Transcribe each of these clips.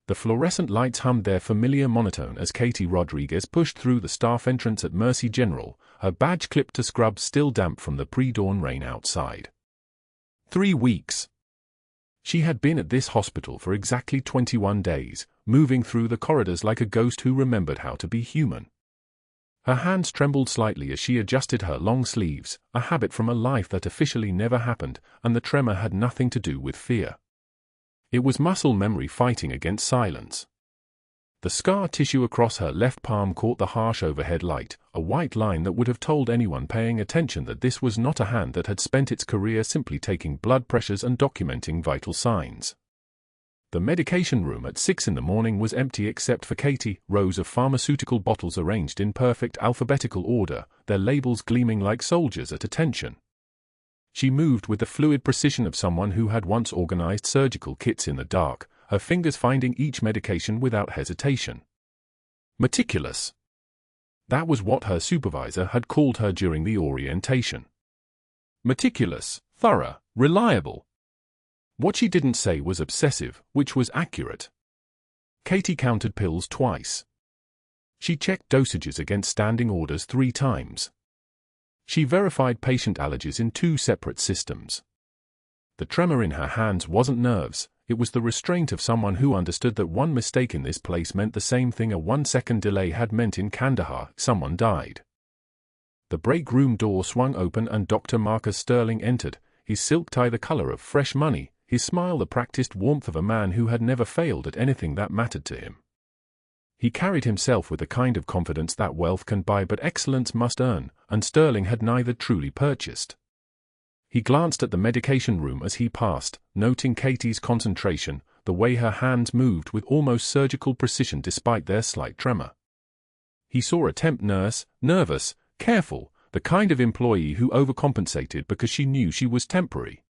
The fluorescent lights hummed their familiar monotone as Katie Rodriguez pushed through the staff entrance at Mercy General, her badge clipped to scrubs still damp from the pre-dawn rain outside. 3 weeks. She had been at this hospital for exactly 21 days, moving through the corridors like a ghost who remembered how to be human. Her hands trembled slightly as she adjusted her long sleeves, a habit from a life that officially never happened, and the tremor had nothing to do with fear. It was muscle memory fighting against silence. The scar tissue across her left palm caught the harsh overhead light, a white line that would have told anyone paying attention that this was not a hand that had spent its career simply taking blood pressures and documenting vital signs. The medication room at 6 in the morning was empty except for Katie, rows of pharmaceutical bottles arranged in perfect alphabetical order, their labels gleaming like soldiers at attention. She moved with the fluid precision of someone who had once organized surgical kits in the dark, her fingers finding each medication without hesitation. Meticulous. That was what her supervisor had called her during the orientation. Meticulous, thorough, reliable. What she didn't say was obsessive, which was accurate. Katie counted pills twice. She checked dosages against standing orders 3 times. She verified patient allergies in 2 separate systems. The tremor in her hands wasn't nerves, it was the restraint of someone who understood that one mistake in this place meant the same thing a 1-second delay had meant in Kandahar: someone died. The break room door swung open and Dr. Marcus Sterling entered, his silk tie the color of fresh money, his smile the practiced warmth of a man who had never failed at anything that mattered to him. He carried himself with the kind of confidence that wealth can buy but excellence must earn, and Sterling had neither truly purchased. He glanced at the medication room as he passed, noting Katie's concentration, the way her hands moved with almost surgical precision despite their slight tremor. He saw a temp nurse, nervous, careful, the kind of employee who overcompensated because she knew she was temporary.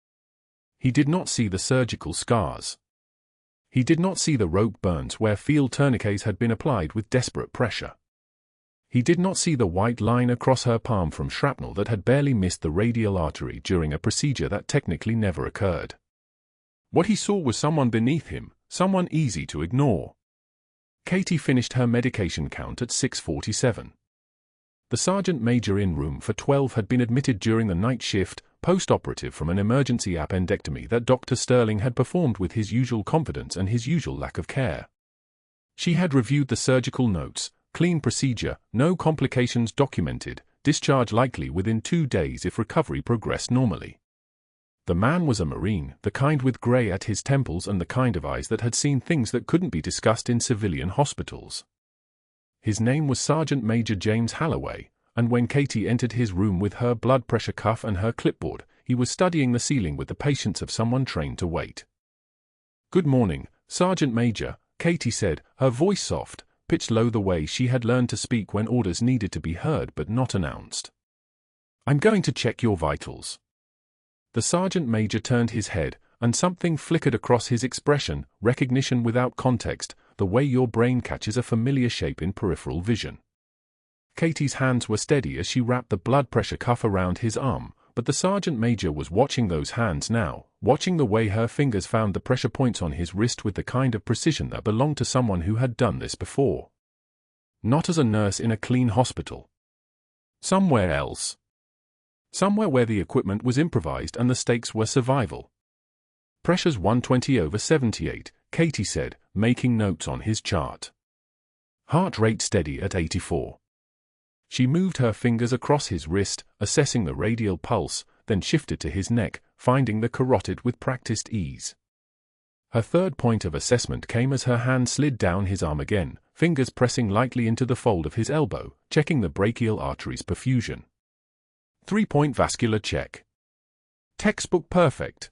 He did not see the surgical scars. He did not see the rope burns where field tourniquets had been applied with desperate pressure. He did not see the white line across her palm from shrapnel that had barely missed the radial artery during a procedure that technically never occurred. What he saw was someone beneath him, someone easy to ignore. Katie finished her medication count at 6:47. The sergeant major in room for 12 had been admitted during the night shift, post-operative from an emergency appendectomy that Dr. Sterling had performed with his usual confidence and his usual lack of care. She had reviewed the surgical notes, clean procedure, no complications documented, discharge likely within 2 days if recovery progressed normally. The man was a Marine, the kind with grey at his temples and the kind of eyes that had seen things that couldn't be discussed in civilian hospitals. His name was Sergeant Major James Halloway, and when Katie entered his room with her blood pressure cuff and her clipboard, he was studying the ceiling with the patience of someone trained to wait. "Good morning, Sergeant Major," Katie said, her voice soft, pitched low the way she had learned to speak when orders needed to be heard but not announced. "I'm going to check your vitals." The sergeant major turned his head, and something flickered across his expression, recognition without context, the way your brain catches a familiar shape in peripheral vision. Katie's hands were steady as she wrapped the blood pressure cuff around his arm, but the sergeant major was watching those hands now, watching the way her fingers found the pressure points on his wrist with the kind of precision that belonged to someone who had done this before. Not as a nurse in a clean hospital. Somewhere else. Somewhere where the equipment was improvised and the stakes were survival. "Pressure's 120/78, Katie said, making notes on his chart. Heart rate steady at 84. She moved her fingers across his wrist, assessing the radial pulse, then shifted to his neck, finding the carotid with practiced ease. Her third point of assessment came as her hand slid down his arm again, fingers pressing lightly into the fold of his elbow, checking the brachial artery's perfusion. 3-point vascular check. Textbook perfect.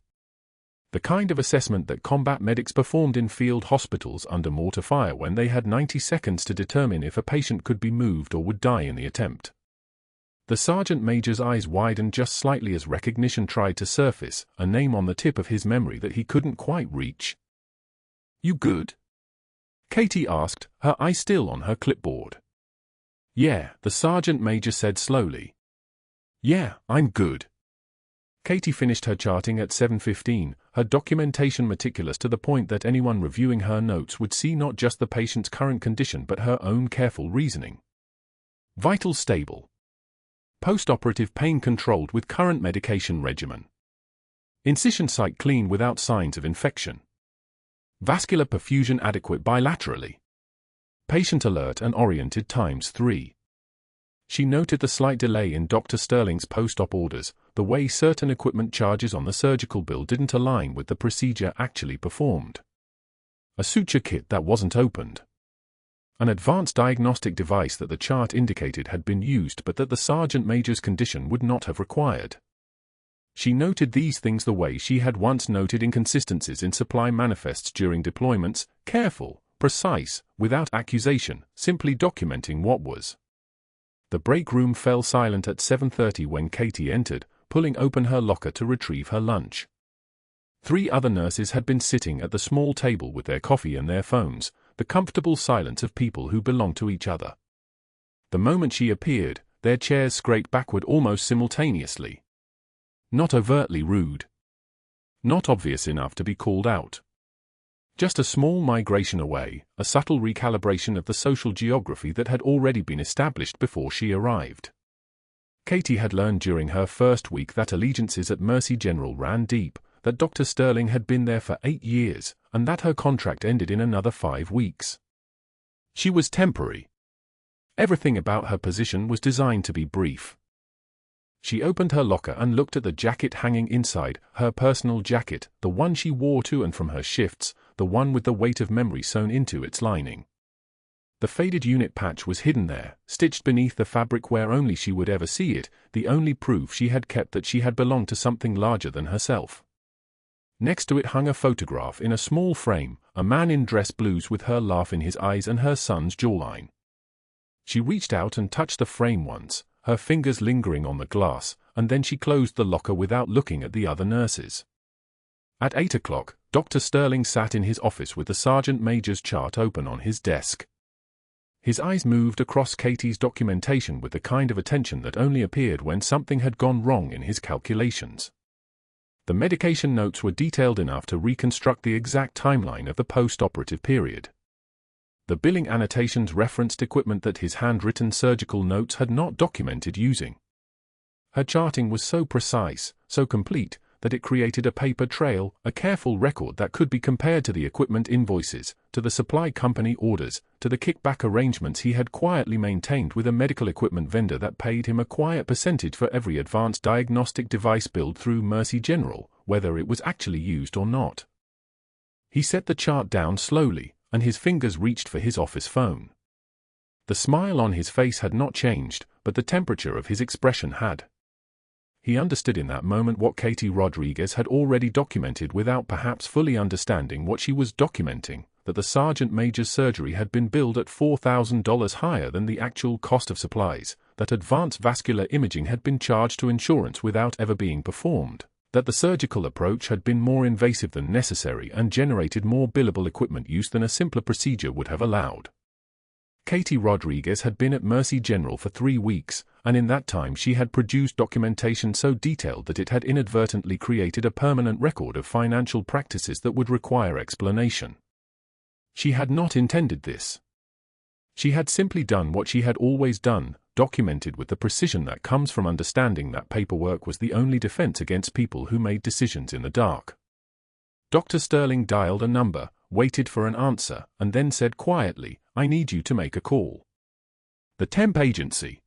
The kind of assessment that combat medics performed in field hospitals under mortar fire when they had 90 seconds to determine if a patient could be moved or would die in the attempt. The sergeant major's eyes widened just slightly as recognition tried to surface, a name on the tip of his memory that he couldn't quite reach. "You good?" Katie asked, her eye still on her clipboard. "Yeah," the sergeant major said slowly. "Yeah, I'm good." Katie finished her charting at 7:15, her documentation meticulous to the point that anyone reviewing her notes would see not just the patient's current condition but her own careful reasoning. Vitals stable. Post-operative pain controlled with current medication regimen. Incision site clean without signs of infection. Vascular perfusion adequate bilaterally. Patient alert and oriented ×3. She noted the slight delay in Dr. Sterling's post-op orders, the way certain equipment charges on the surgical bill didn't align with the procedure actually performed. A suture kit that wasn't opened. An advanced diagnostic device that the chart indicated had been used but that the Sergeant Major's condition would not have required. She noted these things the way she had once noted inconsistencies in supply manifests during deployments, careful, precise, without accusation, simply documenting what was. The break room fell silent at 7:30 when Katie entered, pulling open her locker to retrieve her lunch. 3 other nurses had been sitting at the small table with their coffee and their phones, the comfortable silence of people who belong to each other. The moment she appeared, their chairs scraped backward almost simultaneously. Not overtly rude. Not obvious enough to be called out. Just a small migration away, a subtle recalibration of the social geography that had already been established before she arrived. Katie had learned during her first week that allegiances at Mercy General ran deep, that Dr. Sterling had been there for 8 years, and that her contract ended in another 5 weeks. She was temporary. Everything about her position was designed to be brief. She opened her locker and looked at the jacket hanging inside, her personal jacket, the one she wore to and from her shifts, the one with the weight of memory sewn into its lining. The faded unit patch was hidden there, stitched beneath the fabric where only she would ever see it, the only proof she had kept that she had belonged to something larger than herself. Next to it hung a photograph in a small frame, a man in dress blues with her laugh in his eyes and her son's jawline. She reached out and touched the frame once, her fingers lingering on the glass, and then she closed the locker without looking at the other nurses. At 8 o'clock, Dr. Sterling sat in his office with the Sergeant Major's chart open on his desk. His eyes moved across Katie's documentation with the kind of attention that only appeared when something had gone wrong in his calculations. The medication notes were detailed enough to reconstruct the exact timeline of the post-operative period. The billing annotations referenced equipment that his handwritten surgical notes had not documented using. Her charting was so precise, so complete, that it created a paper trail, a careful record that could be compared to the equipment invoices, to the supply company orders, to the kickback arrangements he had quietly maintained with a medical equipment vendor that paid him a quiet percentage for every advanced diagnostic device billed through Mercy General, whether it was actually used or not. He set the chart down slowly, and his fingers reached for his office phone. The smile on his face had not changed, but the temperature of his expression had. He understood in that moment what Katie Rodriguez had already documented without perhaps fully understanding what she was documenting, that the Sergeant Major's surgery had been billed at $4,000 higher than the actual cost of supplies, that advanced vascular imaging had been charged to insurance without ever being performed, that the surgical approach had been more invasive than necessary and generated more billable equipment use than a simpler procedure would have allowed. Katie Rodriguez had been at Mercy General for 3 weeks, and in that time she had produced documentation so detailed that it had inadvertently created a permanent record of financial practices that would require explanation. She had not intended this. She had simply done what she had always done, documented with the precision that comes from understanding that paperwork was the only defense against people who made decisions in the dark. Dr. Sterling dialed a number, waited for an answer, and then said quietly, "I need you to make a call." The temp agency.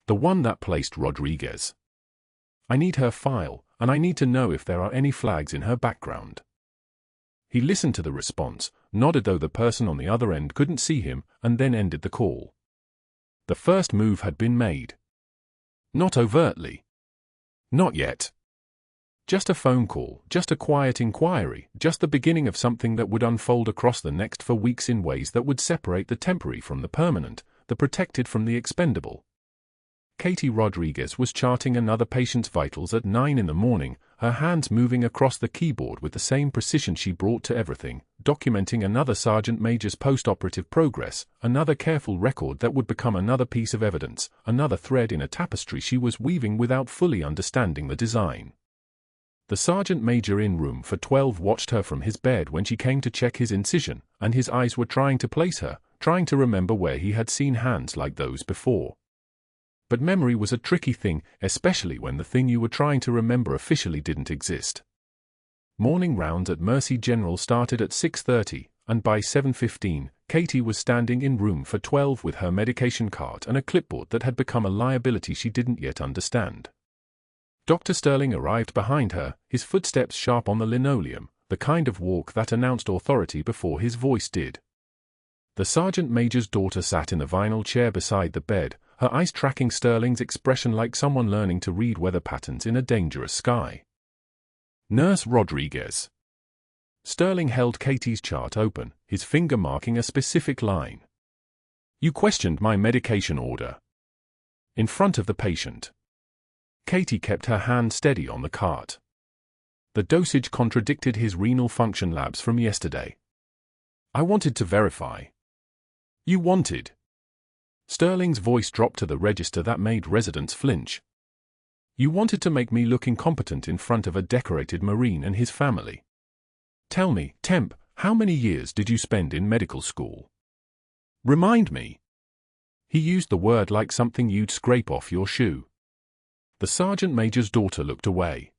The one that placed Rodriguez. "I need her file, and I need to know if there are any flags in her background." He listened to the response, nodded though the person on the other end couldn't see him, and then ended the call. The first move had been made. Not overtly. Not yet. Just a phone call, just a quiet inquiry, just the beginning of something that would unfold across the next 4 weeks in ways that would separate the temporary from the permanent, the protected from the expendable. Katie Rodriguez was charting another patient's vitals at 9 in the morning, her hands moving across the keyboard with the same precision she brought to everything, documenting another Sergeant Major's post-operative progress, another careful record that would become another piece of evidence, another thread in a tapestry she was weaving without fully understanding the design. The sergeant major in room for 12 watched her from his bed when she came to check his incision, and his eyes were trying to place her, trying to remember where he had seen hands like those before. But memory was a tricky thing, especially when the thing you were trying to remember officially didn't exist. Morning rounds at Mercy General started at 6:30, and by 7:15, Katie was standing in room for 12 with her medication cart and a clipboard that had become a liability she didn't yet understand. Dr. Sterling arrived behind her, his footsteps sharp on the linoleum, the kind of walk that announced authority before his voice did. The sergeant major's daughter sat in the vinyl chair beside the bed, her eyes tracking Sterling's expression like someone learning to read weather patterns in a dangerous sky. Nurse Rodriguez. Sterling held Katie's chart open, his finger marking a specific line. You questioned my medication order. In front of the patient. Katie kept her hand steady on the cart. The dosage contradicted his renal function labs from yesterday. I wanted to verify. You wanted. Sterling's voice dropped to the register that made residents flinch. You wanted to make me look incompetent in front of a decorated Marine and his family. Tell me, Temp, how many years did you spend in medical school? Remind me. He used the word like something you'd scrape off your shoe. The sergeant major's daughter looked away.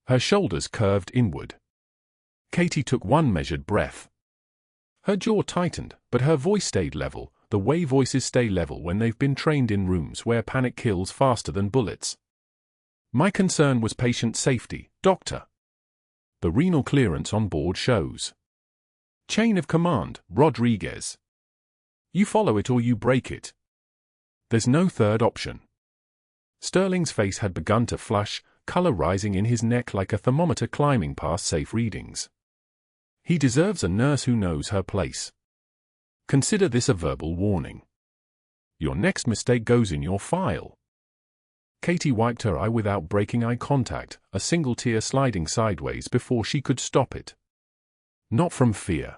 Her shoulders curved inward. Katie took one measured breath. Her jaw tightened, but her voice stayed level, the way voices stay level when they've been trained in rooms where panic kills faster than bullets. My concern was patient safety, Doctor. The renal clearance on board shows. Chain of command, Rodriguez. You follow it or you break it. There's no third option. Sterling's face had begun to flush, color rising in his neck like a thermometer climbing past safe readings. He deserves a nurse who knows her place. Consider this a verbal warning. Your next mistake goes in your file. Katie wiped her eye without breaking eye contact, a single tear sliding sideways before she could stop it. Not from fear.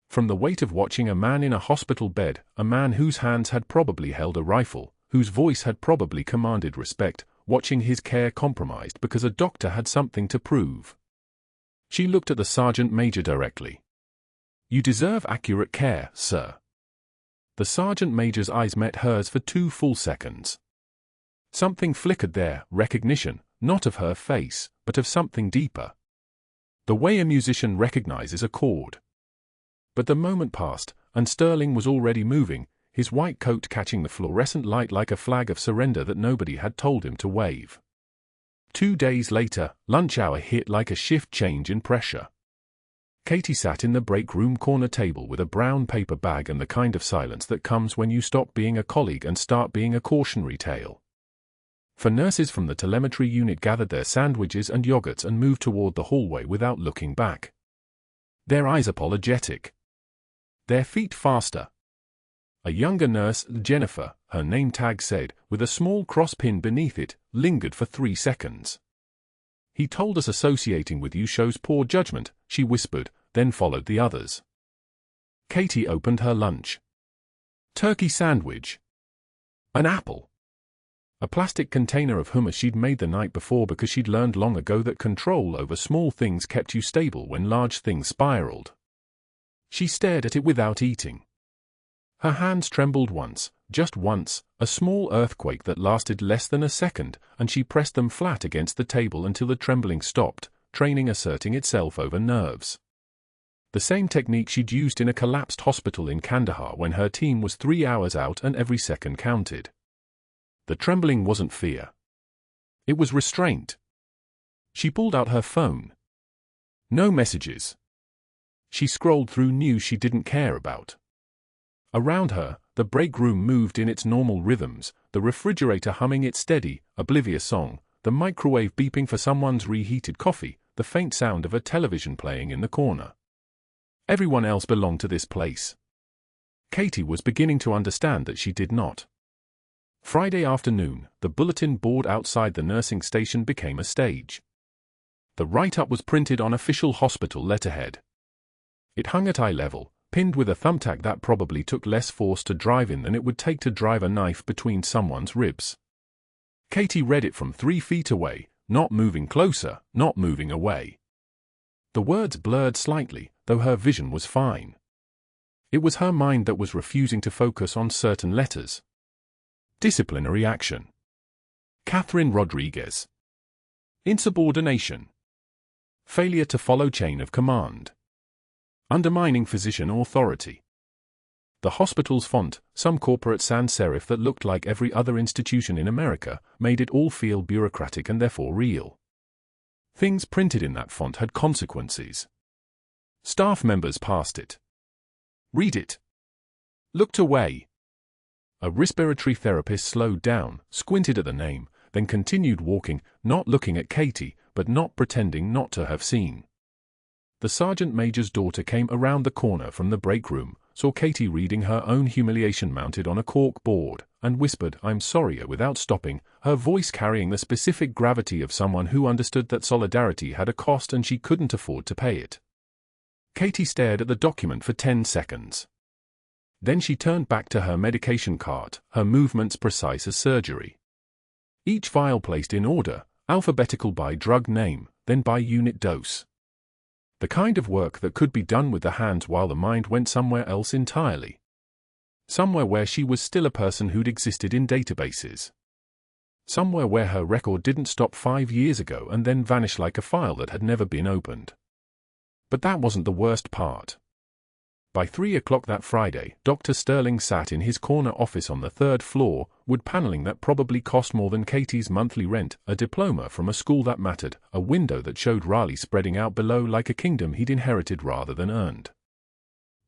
From the weight of watching a man in a hospital bed, a man whose hands had probably held a rifle, whose voice had probably commanded respect, watching his care compromised because a doctor had something to prove. She looked at the sergeant major directly. You deserve accurate care, sir. The sergeant major's eyes met hers for 2 full seconds. Something flickered there, recognition, not of her face, but of something deeper. The way a musician recognizes a chord. But the moment passed, and Sterling was already moving, his white coat catching the fluorescent light like a flag of surrender that nobody had told him to wave. 2 days later, lunch hour hit like a shift change in pressure. Katie sat in the break room corner table with a brown paper bag and the kind of silence that comes when you stop being a colleague and start being a cautionary tale. For nurses from the telemetry unit gathered their sandwiches and yogurts and moved toward the hallway without looking back. Their eyes apologetic. Their feet faster. A younger nurse, Jennifer, her name tag said, with a small cross pin beneath it, lingered for 3 seconds. He told us associating with you shows poor judgment, she whispered, then followed the others. Katie opened her lunch. Turkey sandwich. An apple. A plastic container of hummus she'd made the night before because she'd learned long ago that control over small things kept you stable when large things spiraled. She stared at it without eating. Her hands trembled once, just once, a small earthquake that lasted less than a second, and she pressed them flat against the table until the trembling stopped, training asserting itself over nerves. The same technique she'd used in a collapsed hospital in Kandahar when her team was 3 hours out and every second counted. The trembling wasn't fear. It was restraint. She pulled out her phone. No messages. She scrolled through news she didn't care about. Around her, the break room moved in its normal rhythms, the refrigerator humming its steady, oblivious song, the microwave beeping for someone's reheated coffee, the faint sound of a television playing in the corner. Everyone else belonged to this place. Katie was beginning to understand that she did not. Friday afternoon, the bulletin board outside the nursing station became a stage. The write-up was printed on official hospital letterhead. It hung at eye level, pinned with a thumbtack that probably took less force to drive in than it would take to drive a knife between someone's ribs. Katie read it from 3 feet away, not moving closer, not moving away. The words blurred slightly, though her vision was fine. It was her mind that was refusing to focus on certain letters. Disciplinary action. Catherine Rodriguez. Insubordination. Failure to follow chain of command. Undermining physician authority. The hospital's font, some corporate sans serif that looked like every other institution in America, made it all feel bureaucratic and therefore real. Things printed in that font had consequences. Staff members passed it. Read it. Looked away. A respiratory therapist slowed down, squinted at the name, then continued walking, not looking at Katie, but not pretending not to have seen. The sergeant major's daughter came around the corner from the break room, saw Katie reading her own humiliation mounted on a cork board, and whispered, "I'm sorry," without stopping, her voice carrying the specific gravity of someone who understood that solidarity had a cost and she couldn't afford to pay it. Katie stared at the document for 10 seconds. Then she turned back to her medication cart, her movements precise as surgery. Each vial placed in order, alphabetical by drug name, then by unit dose. The kind of work that could be done with the hands while the mind went somewhere else entirely. Somewhere where she was still a person who'd existed in databases. Somewhere where her record didn't stop 5 years ago and then vanish like a file that had never been opened. But that wasn't the worst part. By 3 o'clock that Friday, Dr. Sterling sat in his corner office on the 3rd floor, wood paneling that probably cost more than Katie's monthly rent, a diploma from a school that mattered, a window that showed Raleigh spreading out below like a kingdom he'd inherited rather than earned.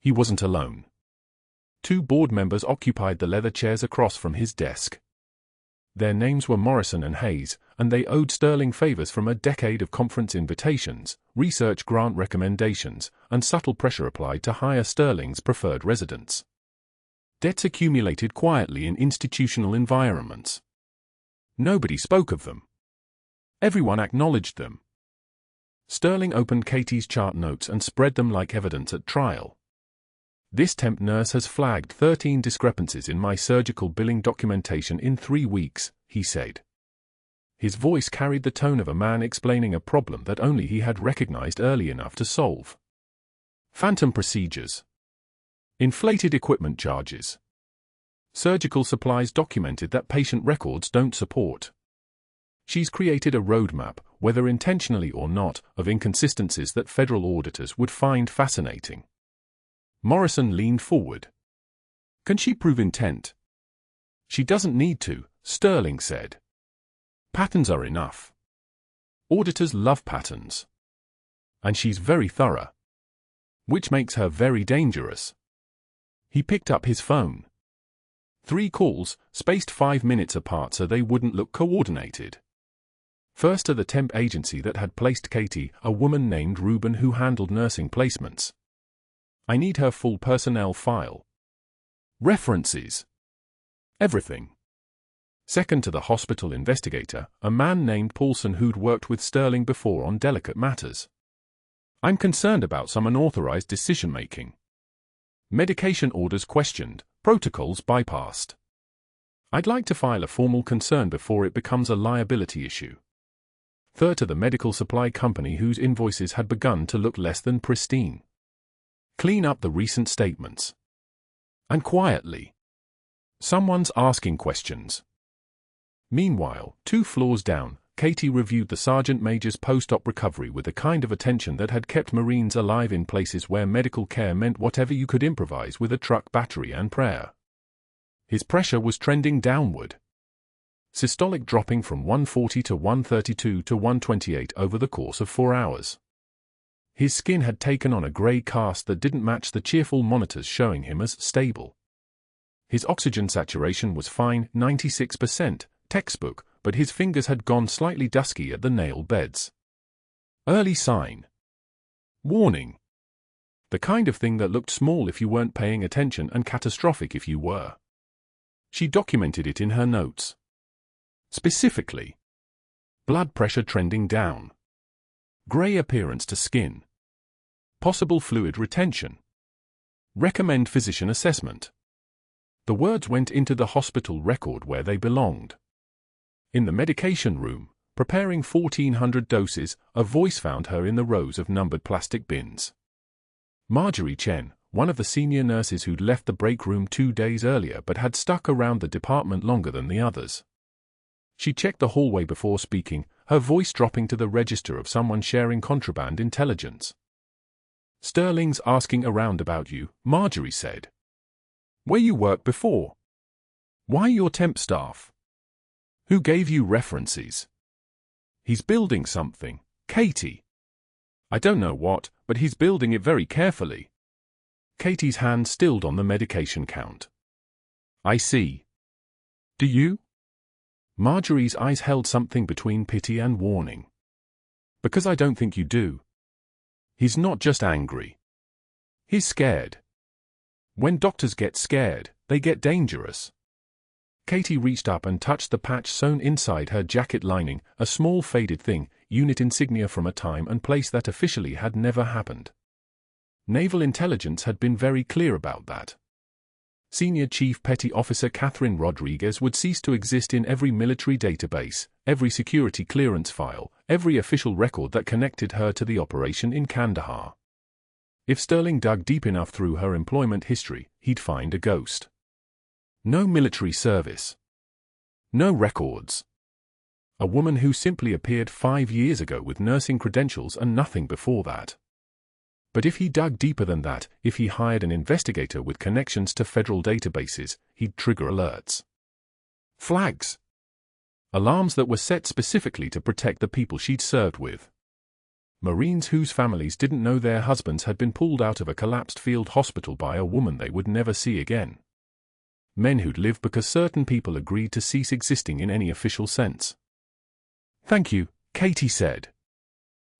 He wasn't alone. 2 board members occupied the leather chairs across from his desk. Their names were Morrison and Hayes, and they owed Sterling favors from a decade of conference invitations, research grant recommendations, and subtle pressure applied to hire Sterling's preferred residents. Debts accumulated quietly in institutional environments. Nobody spoke of them. Everyone acknowledged them. Sterling opened Katie's chart notes and spread them like evidence at trial. "This temp nurse has flagged 13 discrepancies in my surgical billing documentation in 3 weeks," he said. His voice carried the tone of a man explaining a problem that only he had recognized early enough to solve. Phantom procedures. Inflated equipment charges. Surgical supplies documented that patient records don't support. She's created a roadmap, whether intentionally or not, of inconsistencies that federal auditors would find fascinating. Morrison leaned forward. "Can she prove intent?" "She doesn't need to," Sterling said. "Patterns are enough. Auditors love patterns. And she's very thorough. Which makes her very dangerous." He picked up his phone. 3 calls, spaced 5 minutes apart so they wouldn't look coordinated. First to the temp agency that had placed Katie, a woman named Rubin who handled nursing placements. "I need her full personnel file. References. Everything." Second to the hospital investigator, a man named Paulson who'd worked with Sterling before on delicate matters. "I'm concerned about some unauthorized decision-making. Medication orders questioned, protocols bypassed. I'd like to file a formal concern before it becomes a liability issue." Third to the medical supply company whose invoices had begun to look less than pristine. "Clean up the recent statements." And quietly. "Someone's asking questions." Meanwhile, 2 floors down, Katie reviewed the sergeant major's post-op recovery with a kind of attention that had kept Marines alive in places where medical care meant whatever you could improvise with a truck battery and prayer. His pressure was trending downward. Systolic dropping from 140 to 132 to 128 over the course of 4 hours. His skin had taken on a grey cast that didn't match the cheerful monitors showing him as stable. His oxygen saturation was fine, 96%, textbook, but his fingers had gone slightly dusky at the nail beds. Early sign. Warning. The kind of thing that looked small if you weren't paying attention and catastrophic if you were. She documented it in her notes. Specifically, blood pressure trending down. Grey appearance to skin. Possible fluid retention. Recommend physician assessment. The words went into the hospital record where they belonged. In the medication room, preparing 1,400 doses, a voice found her in the rows of numbered plastic bins. Marjorie Chen, one of the senior nurses who'd left the break room 2 days earlier but had stuck around the department longer than the others. She checked the hallway before speaking, her voice dropping to the register of someone sharing contraband intelligence. "Sterling's asking around about you," Marjorie said. "Where you worked before? Why your temp staff? Who gave you references? He's building something, Katie. I don't know what, but he's building it very carefully." Katie's hand stilled on the medication count. "I see. Do you?" Marjorie's eyes held something between pity and warning. "Because I don't think you do. He's not just angry. He's scared. When doctors get scared, they get dangerous." Katie reached up and touched the patch sewn inside her jacket lining, a small faded thing, unit insignia from a time and place that officially had never happened. Naval intelligence had been very clear about that. Senior Chief Petty Officer Catherine Rodriguez would cease to exist in every military database, every security clearance file, every official record that connected her to the operation in Kandahar. If Sterling dug deep enough through her employment history, he'd find a ghost. No military service. No records. A woman who simply appeared 5 years ago with nursing credentials and nothing before that. But if he dug deeper than that, if he hired an investigator with connections to federal databases, he'd trigger alerts. Flags. Alarms that were set specifically to protect the people she'd served with. Marines whose families didn't know their husbands had been pulled out of a collapsed field hospital by a woman they would never see again. Men who'd lived because certain people agreed to cease existing in any official sense. "Thank you," Katie said.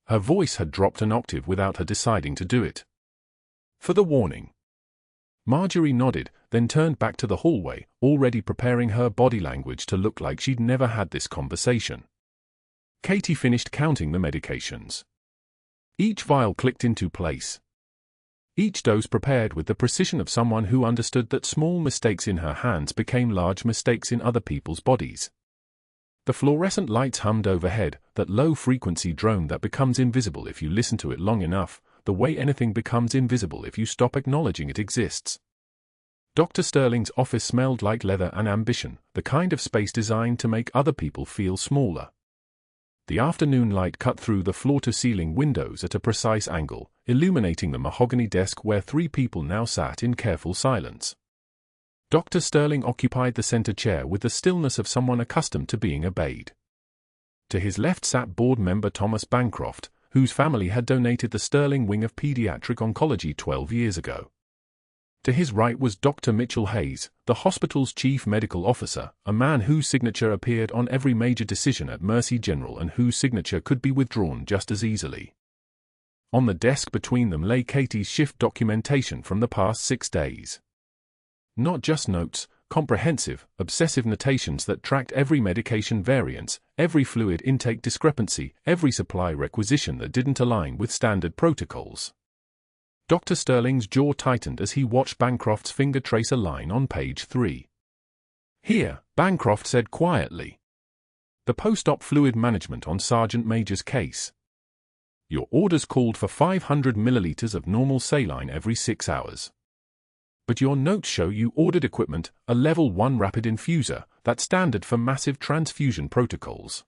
Her voice had dropped an octave without her deciding to do it. "For the warning." Marjorie nodded, then turned back to the hallway, already preparing her body language to look like she'd never had this conversation. Katie finished counting the medications. Each vial clicked into place. Each dose prepared with the precision of someone who understood that small mistakes in her hands became large mistakes in other people's bodies. The fluorescent lights hummed overhead, that low-frequency drone that becomes invisible if you listen to it long enough, the way anything becomes invisible if you stop acknowledging it exists. Dr. Sterling's office smelled like leather and ambition, the kind of space designed to make other people feel smaller. The afternoon light cut through the floor-to-ceiling windows at a precise angle, illuminating the mahogany desk where 3 people now sat in careful silence. Dr. Sterling occupied the center chair with the stillness of someone accustomed to being obeyed. To his left sat board member Thomas Bancroft, whose family had donated the Sterling wing of pediatric oncology 12 years ago. To his right was Dr. Mitchell Hayes, the hospital's chief medical officer, a man whose signature appeared on every major decision at Mercy General and whose signature could be withdrawn just as easily. On the desk between them lay Katie's shift documentation from the past 6 days. Not just notes, comprehensive, obsessive notations that tracked every medication variance, every fluid intake discrepancy, every supply requisition that didn't align with standard protocols. Dr. Sterling's jaw tightened as he watched Bancroft's finger trace a line on page 3. "Here," Bancroft said quietly. "The post-op fluid management on Sergeant Major's case. Your orders called for 500 milliliters of normal saline every 6 hours. But your notes show you ordered equipment, a level 1 rapid infuser, that's standard for massive transfusion protocols.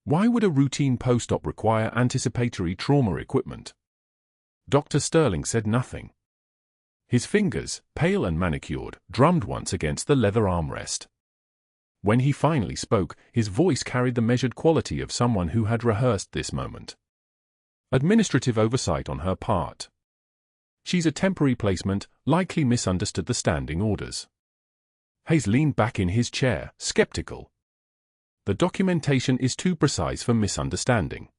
Why would a routine post-op require anticipatory trauma equipment?" Dr. Sterling said nothing. His fingers, pale and manicured, drummed once against the leather armrest. When he finally spoke, his voice carried the measured quality of someone who had rehearsed this moment. "Administrative oversight on her part. She's a temporary placement, likely misunderstood the standing orders." Hayes leaned back in his chair, skeptical. "The documentation is too precise for misunderstanding.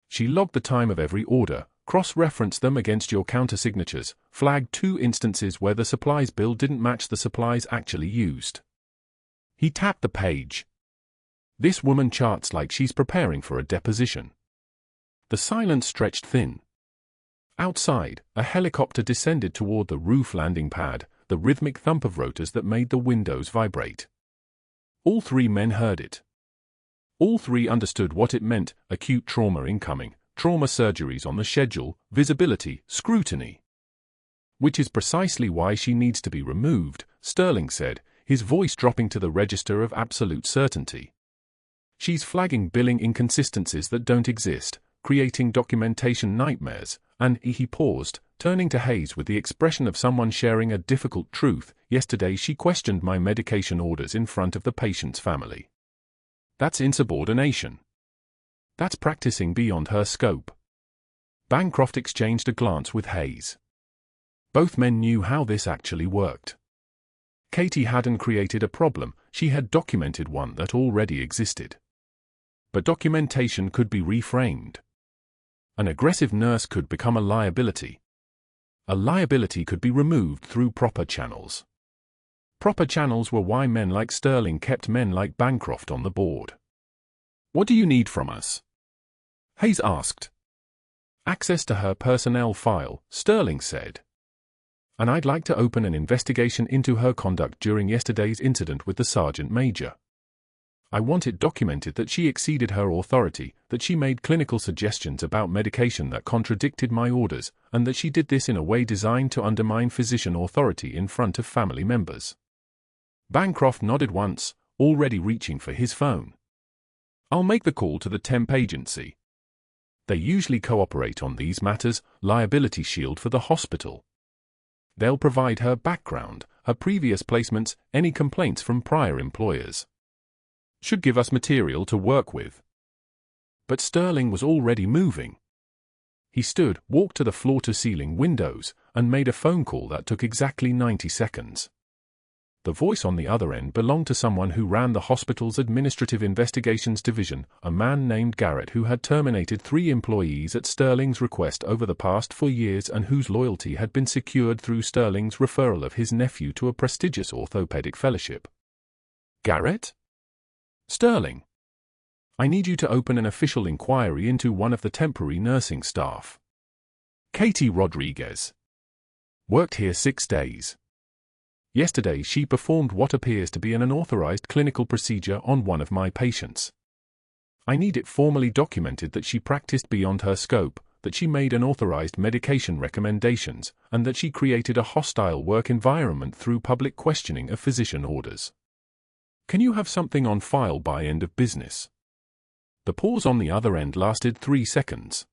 She logged the time of every order, cross-referenced them against your counter-signatures, flagged 2 instances where the supplies bill didn't match the supplies actually used." He tapped the page. "This woman charts like she's preparing for a deposition." The silence stretched thin. Outside, a helicopter descended toward the roof landing pad, the rhythmic thump of rotors that made the windows vibrate. All 3 men heard it. All three understood what it meant: acute trauma incoming, trauma surgeries on the schedule, visibility, scrutiny. Which is precisely why she needs to be removed, Sterling said, his voice dropping to the register of absolute certainty. She's flagging billing inconsistencies that don't exist, creating documentation nightmares, and he paused, turning to Hayes with the expression of someone sharing a difficult truth. Yesterday she questioned my medication orders in front of the patient's family. That's insubordination. That's practicing beyond her scope. Bancroft exchanged a glance with Hayes. Both men knew how this actually worked. Katie hadn't created a problem, she had documented one that already existed. But documentation could be reframed. An aggressive nurse could become a liability. A liability could be removed through proper channels. Proper channels were why men like Sterling kept men like Bancroft on the board. "What do you need from us?" Hayes asked. "Access to her personnel file," Sterling said. "And I'd like to open an investigation into her conduct during yesterday's incident with the Sergeant Major. I want it documented that she exceeded her authority, that she made clinical suggestions about medication that contradicted my orders, and that she did this in a way designed to undermine physician authority in front of family members." Bancroft nodded once, already reaching for his phone. "I'll make the call to the temp agency. They usually cooperate on these matters, liability shield for the hospital. They'll provide her background, her previous placements, any complaints from prior employers. Should give us material to work with." But Sterling was already moving. He stood, walked to the floor-to-ceiling windows, and made a phone call that took exactly 90 seconds. The voice on the other end belonged to someone who ran the hospital's Administrative Investigations Division, a man named Garrett who had terminated 3 employees at Sterling's request over the past 4 years and whose loyalty had been secured through Sterling's referral of his nephew to a prestigious orthopedic fellowship. "Garrett? Sterling. I need you to open an official inquiry into one of the temporary nursing staff. Katie Rodriguez. Worked here 6 days. Yesterday she performed what appears to be an unauthorized clinical procedure on one of my patients. I need it formally documented that she practiced beyond her scope, that she made unauthorized medication recommendations, and that she created a hostile work environment through public questioning of physician orders. Can you have something on file by end of business?" The pause on the other end lasted 3 seconds.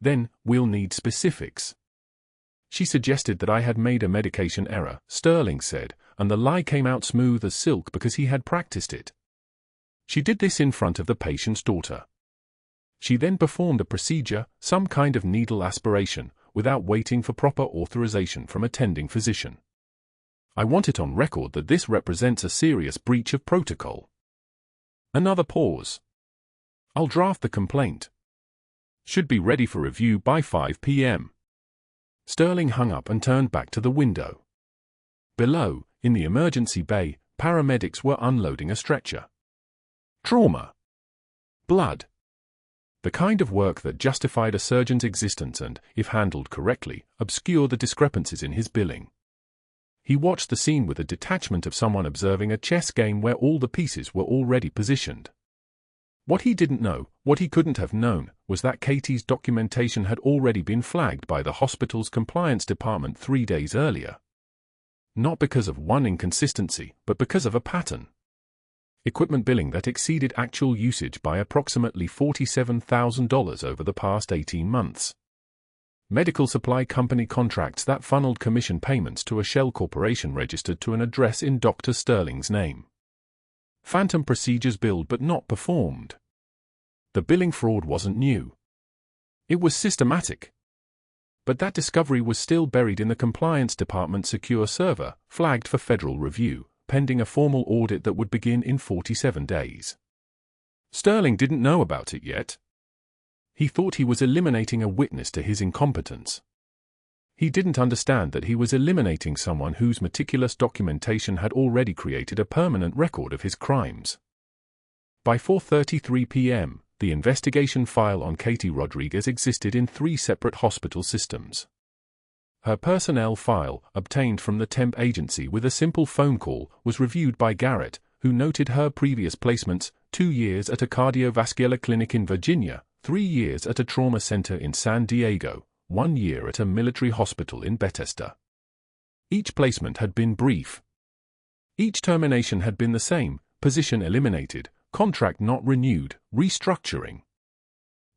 "Then, we'll need specifics." "She suggested that I had made a medication error," Sterling said, and the lie came out smooth as silk because he had practiced it. "She did this in front of the patient's daughter. She then performed a procedure, some kind of needle aspiration, without waiting for proper authorization from attending physician. I want it on record that this represents a serious breach of protocol." Another pause. "I'll draft the complaint. Should be ready for review by 5 p.m. Sterling hung up and turned back to the window. Below, in the emergency bay, paramedics were unloading a stretcher. Trauma. Blood. The kind of work that justified a surgeon's existence and, if handled correctly, obscure the discrepancies in his billing. He watched the scene with a detachment of someone observing a chess game where all the pieces were already positioned. What he didn't know, what he couldn't have known, was that Katie's documentation had already been flagged by the hospital's compliance department 3 days earlier. Not because of one inconsistency, but because of a pattern. Equipment billing that exceeded actual usage by approximately $47,000 over the past 18 months. Medical supply company contracts that funneled commission payments to a shell corporation registered to an address in Dr. Sterling's name. Phantom procedures billed but not performed. The billing fraud wasn't new. It was systematic. But that discovery was still buried in the compliance department's secure server, flagged for federal review, pending a formal audit that would begin in 47 days. Sterling didn't know about it yet. He thought he was eliminating a witness to his incompetence. He didn't understand that he was eliminating someone whose meticulous documentation had already created a permanent record of his crimes. By 4:33 p.m., the investigation file on Katie Rodriguez existed in 3 separate hospital systems. Her personnel file, obtained from the temp agency with a simple phone call, was reviewed by Garrett, who noted her previous placements: 2 years at a cardiovascular clinic in Virginia, 3 years at a trauma center in San Diego, 1 year at a military hospital in Bethesda. Each placement had been brief. Each termination had been the same: position eliminated, contract not renewed, restructuring.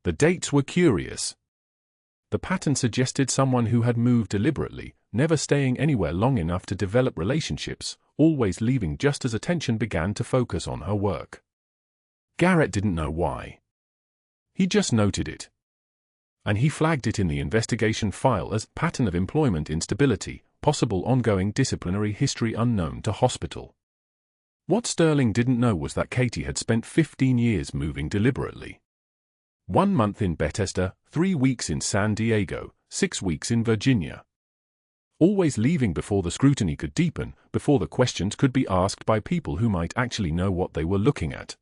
The dates were curious. The pattern suggested someone who had moved deliberately, never staying anywhere long enough to develop relationships, always leaving just as attention began to focus on her work. Garrett didn't know why. He just noted it. And he flagged it in the investigation file as pattern of employment instability, possible ongoing disciplinary history unknown to hospital. What Sterling didn't know was that Katie had spent 15 years moving deliberately. 1 month in Bethesda, 3 weeks in San Diego, 6 weeks in Virginia. Always leaving before the scrutiny could deepen, before the questions could be asked by people who might actually know what they were looking at.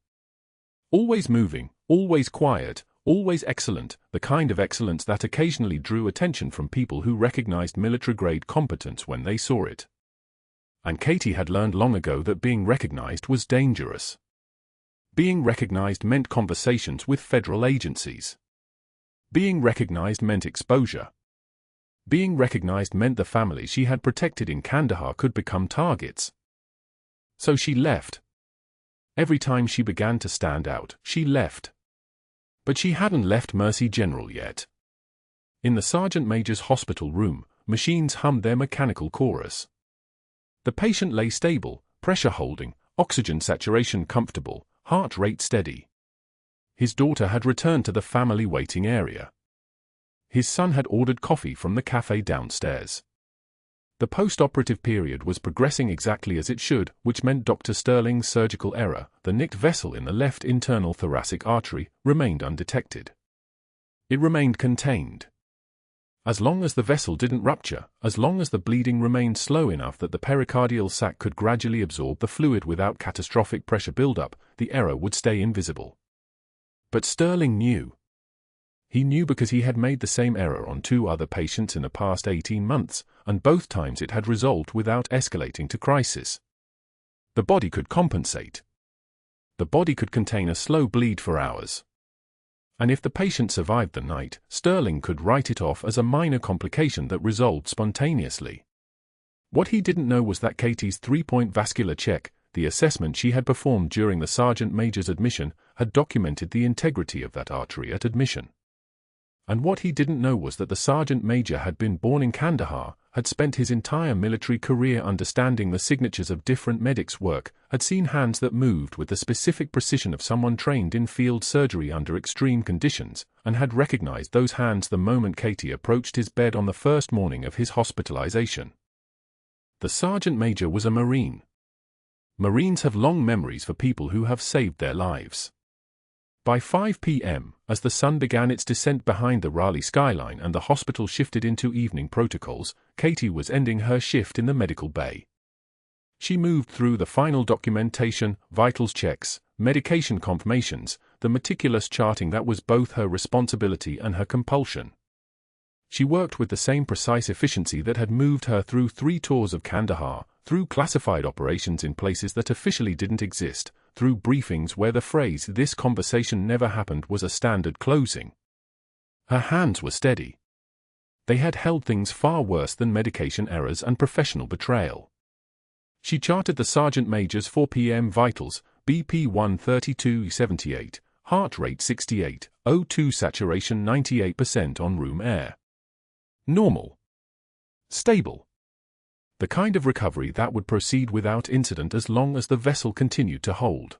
Always moving, always quiet, always excellent, the kind of excellence that occasionally drew attention from people who recognized military-grade competence when they saw it. And Katie had learned long ago that being recognized was dangerous. Being recognized meant conversations with federal agencies. Being recognized meant exposure. Being recognized meant the families she had protected in Kandahar could become targets. So she left. Every time she began to stand out, she left. But she hadn't left Mercy General yet. In the Sergeant Major's hospital room, machines hummed their mechanical chorus. The patient lay stable, pressure holding, oxygen saturation comfortable, heart rate steady. His daughter had returned to the family waiting area. His son had ordered coffee from the cafe downstairs. The post-operative period was progressing exactly as it should, which meant Dr. Sterling's surgical error, the nicked vessel in the left internal thoracic artery, remained undetected. It remained contained. As long as the vessel didn't rupture, as long as the bleeding remained slow enough that the pericardial sac could gradually absorb the fluid without catastrophic pressure buildup, the error would stay invisible. But Sterling knew. He knew because he had made the same error on 2 other patients in the past 18 months, and both times it had resolved without escalating to crisis. The body could compensate. The body could contain a slow bleed for hours. And if the patient survived the night, Sterling could write it off as a minor complication that resolved spontaneously. What he didn't know was that Katie's 3-point vascular check, the assessment she had performed during the Sergeant Major's admission, had documented the integrity of that artery at admission. And what he didn't know was that the Sergeant Major had been born in Kandahar, had spent his entire military career understanding the signatures of different medics' work, had seen hands that moved with the specific precision of someone trained in field surgery under extreme conditions, and had recognized those hands the moment Katie approached his bed on the first morning of his hospitalization. The Sergeant Major was a Marine. Marines have long memories for people who have saved their lives. By 5 p.m., as the sun began its descent behind the Raleigh skyline and the hospital shifted into evening protocols, Katie was ending her shift in the medical bay. She moved through the final documentation, vitals checks, medication confirmations, the meticulous charting that was both her responsibility and her compulsion. She worked with the same precise efficiency that had moved her through 3 tours of Kandahar, through classified operations in places that officially didn't exist, through briefings where the phrase "this conversation never happened" was a standard closing. Her hands were steady. They had held things far worse than medication errors and professional betrayal. She charted the Sergeant Major's 4 p.m. vitals: BP 132/78, heart rate 68, O2 saturation 98% on room air. Normal. Stable. The kind of recovery that would proceed without incident as long as the vessel continued to hold.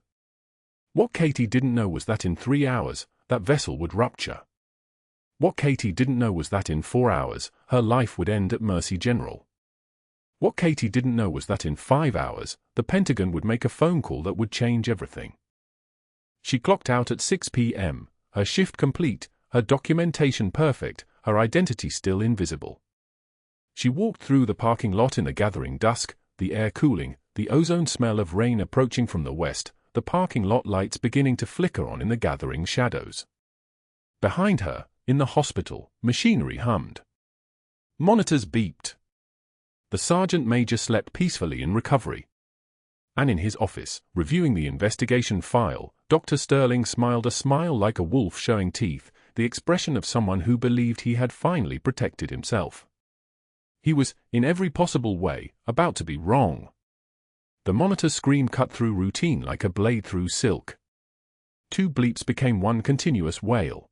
What Katie didn't know was that in 3 hours, that vessel would rupture. What Katie didn't know was that in 4 hours, her life would end at Mercy General. What Katie didn't know was that in 5 hours, the Pentagon would make a phone call that would change everything. She clocked out at 6 p.m., her shift complete, her documentation perfect, her identity still invisible. She walked through the parking lot in the gathering dusk, the air cooling, the ozone smell of rain approaching from the west, the parking lot lights beginning to flicker on in the gathering shadows. Behind her, in the hospital, machinery hummed. Monitors beeped. The Sergeant Major slept peacefully in recovery. And in his office, reviewing the investigation file, Dr. Sterling smiled a smile like a wolf showing teeth, the expression of someone who believed he had finally protected himself. He was, in every possible way, about to be wrong. The monitor's scream cut through routine like a blade through silk. 2 bleeps became one continuous wail.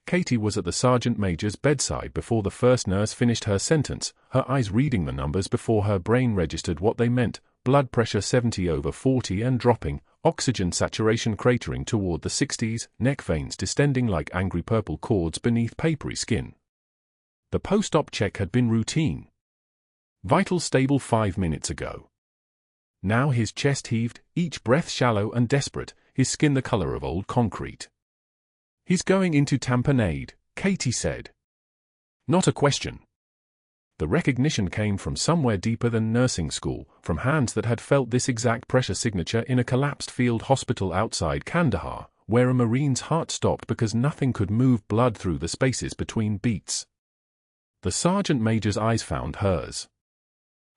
Katie was at the sergeant major's bedside before the first nurse finished her sentence, her eyes reading the numbers before her brain registered what they meant: blood pressure 70/40 and dropping, oxygen saturation cratering toward the 60s, neck veins distending like angry purple cords beneath papery skin. The post-op check had been routine. Vitals stable 5 minutes ago. Now his chest heaved, each breath shallow and desperate, his skin the color of old concrete. "He's going into tamponade," Katie said. Not a question. The recognition came from somewhere deeper than nursing school, from hands that had felt this exact pressure signature in a collapsed field hospital outside Kandahar, where a Marine's heart stopped because nothing could move blood through the spaces between beats. The sergeant major's eyes found hers.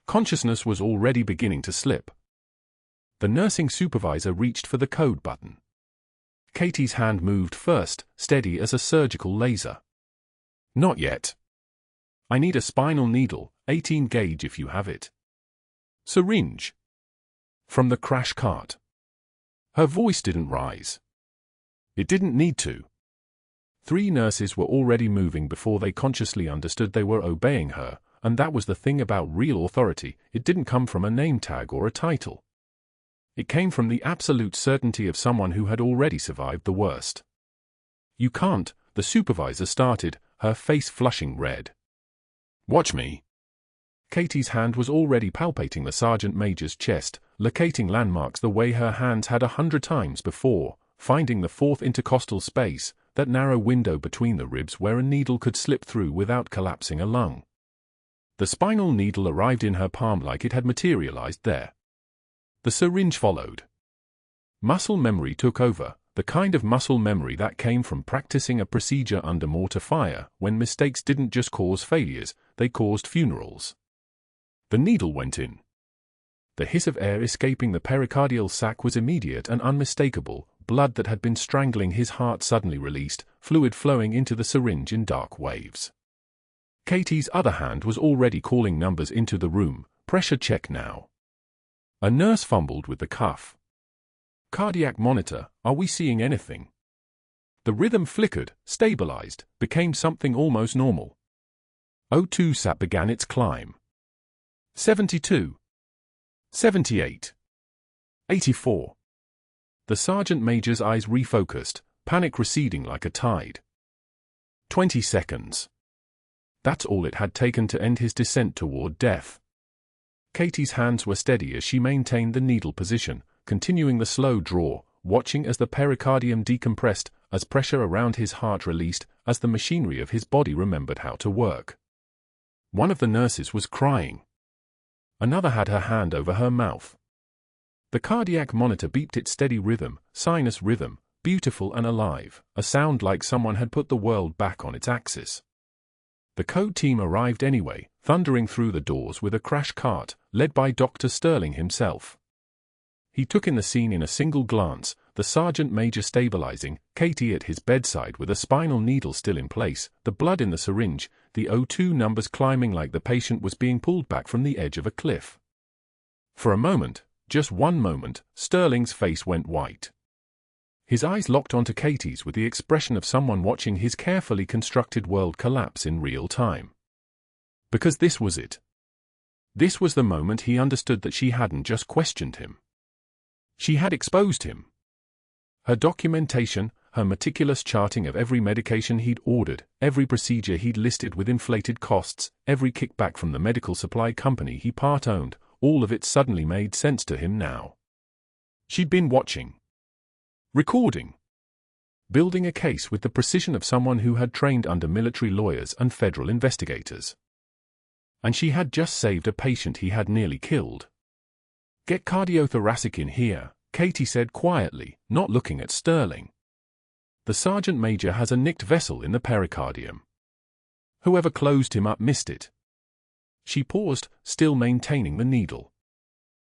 Consciousness was already beginning to slip. The nursing supervisor reached for the code button. Katie's hand moved first, steady as a surgical laser. "Not yet. I need a spinal needle, 18 gauge if you have it." "Syringe." From the crash cart. Her voice didn't rise. It didn't need to. 3 nurses were already moving before they consciously understood they were obeying her, and that was the thing about real authority: it didn't come from a name tag or a title. It came from the absolute certainty of someone who had already survived the worst. "You can't," the supervisor started, her face flushing red. "Watch me." Katie's hand was already palpating the sergeant major's chest, locating landmarks the way her hands had 100 times before, finding the 4th intercostal space, that narrow window between the ribs where a needle could slip through without collapsing a lung. The spinal needle arrived in her palm like it had materialized there. The syringe followed. Muscle memory took over, the kind of muscle memory that came from practicing a procedure under mortar fire, when mistakes didn't just cause failures, they caused funerals. The needle went in. The hiss of air escaping the pericardial sac was immediate and unmistakable. Blood that had been strangling his heart suddenly released, fluid flowing into the syringe in dark waves. Katie's other hand was already calling numbers into the room. "Pressure check now." A nurse fumbled with the cuff. "Cardiac monitor, are we seeing anything?" The rhythm flickered, stabilized, became something almost normal. O2 sat began its climb. 72. 78. 84. The sergeant major's eyes refocused, panic receding like a tide. 20 seconds. That's all it had taken to end his descent toward death. Katie's hands were steady as she maintained the needle position, continuing the slow draw, watching as the pericardium decompressed, as pressure around his heart released, as the machinery of his body remembered how to work. One of the nurses was crying. Another had her hand over her mouth. The cardiac monitor beeped its steady rhythm, sinus rhythm, beautiful and alive, a sound like someone had put the world back on its axis. The code team arrived anyway, thundering through the doors with a crash cart, led by Dr. Sterling himself. He took in the scene in a single glance, the sergeant major stabilizing, Katie at his bedside with a spinal needle still in place, the blood in the syringe, the O2 numbers climbing like the patient was being pulled back from the edge of a cliff. For a moment, just one moment, Sterling's face went white. His eyes locked onto Katie's with the expression of someone watching his carefully constructed world collapse in real time. Because this was it. This was the moment he understood that she hadn't just questioned him. She had exposed him. Her documentation, her meticulous charting of every medication he'd ordered, every procedure he'd listed with inflated costs, every kickback from the medical supply company he part-owned, all of it suddenly made sense to him now. She'd been watching. Recording. Building a case with the precision of someone who had trained under military lawyers and federal investigators. And she had just saved a patient he had nearly killed. "Get cardiothoracic in here," Katie said quietly, not looking at Sterling. "The sergeant major has a nicked vessel in the pericardium. Whoever closed him up missed it." She paused, still maintaining the needle.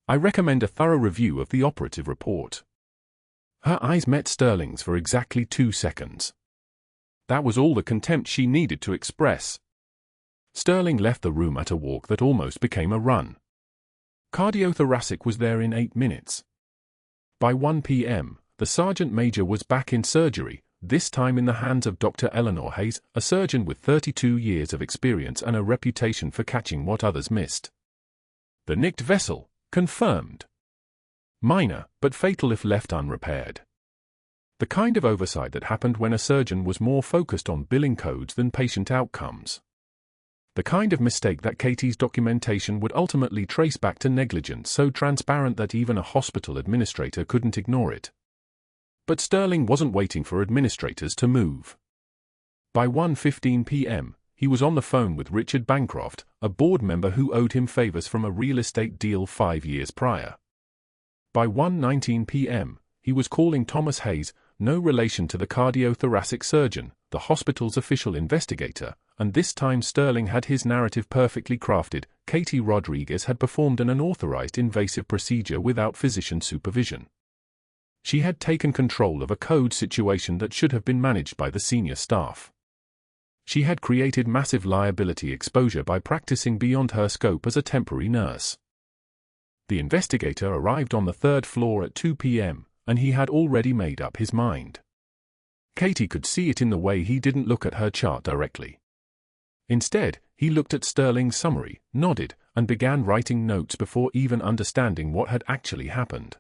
I recommend a thorough review of the operative report. Her eyes met Sterling's for exactly 2 seconds. That was all the contempt she needed to express. Sterling left the room at a walk that almost became a run. Cardiothoracic was there in 8 minutes. By 1 p.m., the Sergeant Major was back in surgery, this time in the hands of Dr. Eleanor Hayes, a surgeon with 32 years of experience and a reputation for catching what others missed. The nicked vessel, confirmed. Minor, but fatal if left unrepaired. The kind of oversight that happened when a surgeon was more focused on billing codes than patient outcomes. The kind of mistake that Katie's documentation would ultimately trace back to negligence so transparent that even a hospital administrator couldn't ignore it. But Sterling wasn't waiting for administrators to move. By 1:15 p.m., he was on the phone with Richard Bancroft, a board member who owed him favors from a real estate deal 5 years prior. By 1:19 p.m., he was calling Thomas Hayes, no relation to the cardiothoracic surgeon, the hospital's official investigator, and this time Sterling had his narrative perfectly crafted. Katie Rodriguez had performed an unauthorized invasive procedure without physician supervision. She had taken control of a code situation that should have been managed by the senior staff. She had created massive liability exposure by practicing beyond her scope as a temporary nurse. The investigator arrived on the 3rd floor at 2 p.m., and he had already made up his mind. Katie could see it in the way he didn't look at her chart directly. Instead, he looked at Sterling's summary, nodded, and began writing notes before even understanding what had actually happened.